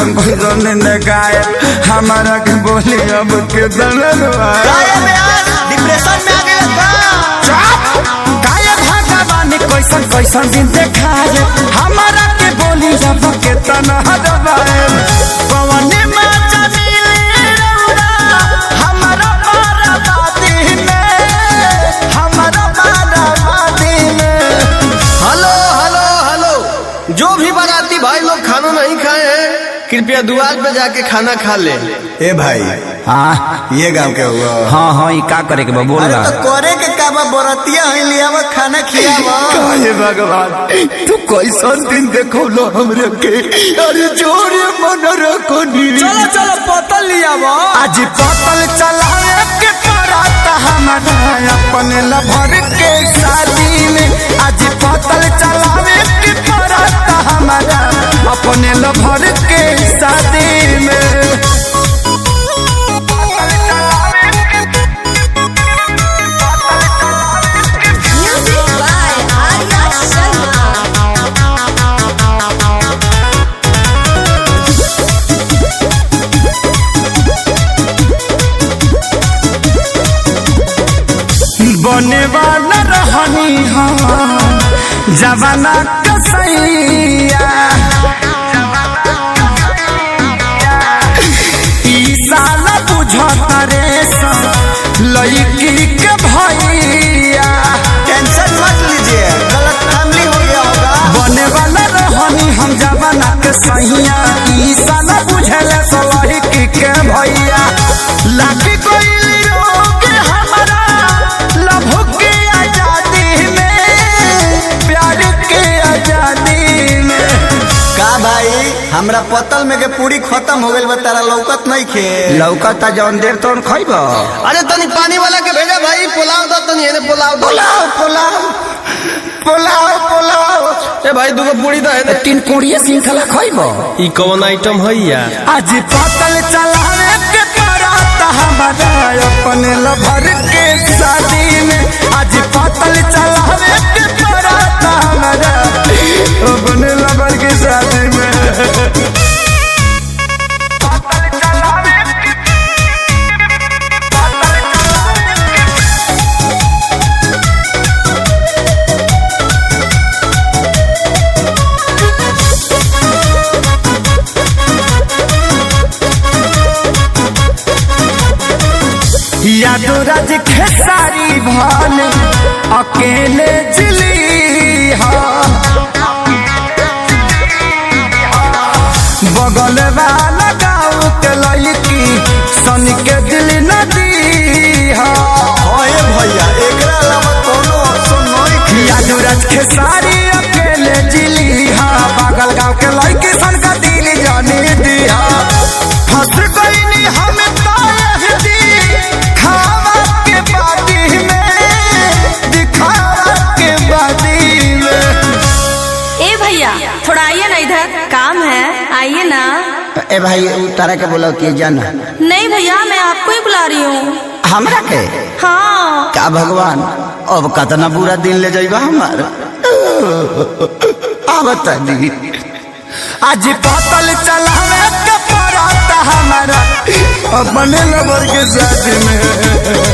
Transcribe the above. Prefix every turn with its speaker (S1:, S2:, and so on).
S1: कैसन कैसन ने गाय हमारा के बोली अब के
S2: डिप्रेशन में आ गया
S1: गाय भगवान कैसन कैसन दिन देखाए हमारा के बोली अब के तना दबाए पवन में हमारा बाराबादी में हमारा बाराबादी में।
S2: हेलो हेलो हेलो, जो भी बाराती भाई लोग खाना नहीं खाए हैं कृपया द्वार पे जाके खाना खा ले।
S3: ए भाई
S1: हाँ
S3: ये गांव के हुआ?
S1: हाँ हाँ ये का करे के बा बोल रहा
S2: तो करे के का बा बरतिया है लिया खाना खियावा।
S1: हे भगवान तू कैसन दिन देखो लो हमरे के अरे जोरे मन रखो नी
S2: चलो चलो पतल लिया
S1: आज पतल चलाए के पराता हमारा अपने लभर के शादी में आज पतल चलावे के पराता हमारा अपने लभर के शादी में। बने वाला रहनी हम जवाना कसैया ई साला बुझता रे लड़की के भैया।
S2: टेंशन मत लीजिए, गलत फैमिली हो गया होगा।
S1: बने वाला रहनी हम जवाना कसैया ई साला बुझले लड़की के भैया लाठी कोई
S2: हमरा पतल में के पूरी खत्म हो गई, तारा लौकत नहीं खे
S1: लौकता जौन देर तो खइब।
S2: अरे तनी पानी वाला के भेजा भाई, पुलाव दो तनी एने पुलाव दो।
S1: पुलाव पुलाव पुलाव पुलाव
S2: ए भाई दुगो पूरी दो एने।
S1: 3 पूड़िया श्रृंखला खइब।
S2: ई कौन आइटम है यार?
S1: आज पतल चलावे के पराता हमारा अपने लभर के शादी में आज पतल चलावे के पराता हमारा अपने लभर के शादी में। यादो राज खेसारी भाल अकेले जिली बगल वाला गाँव के लड़की सन के दिल नदी
S2: भैया एकरा अलावा कोनो ऑप्शन नहीं।
S1: यादो राज खेसारी अकेले जिली बगल गाँव के लड़की सन का दिल जानी दी फंस गई हम
S4: थोड़ा आइए ना इधर, काम है, आइए ना।
S1: ए भाई तारा के बोला कि जाना
S4: नहीं भैया मैं आपको ही बुला रही हूँ।
S1: हमरा के?
S4: हाँ
S1: क्या भगवान अब कतना बुरा दिन ले जाइबा हमार बता दी। आज पतल चलावे के पराता हमारा अपने लवर के साथ में।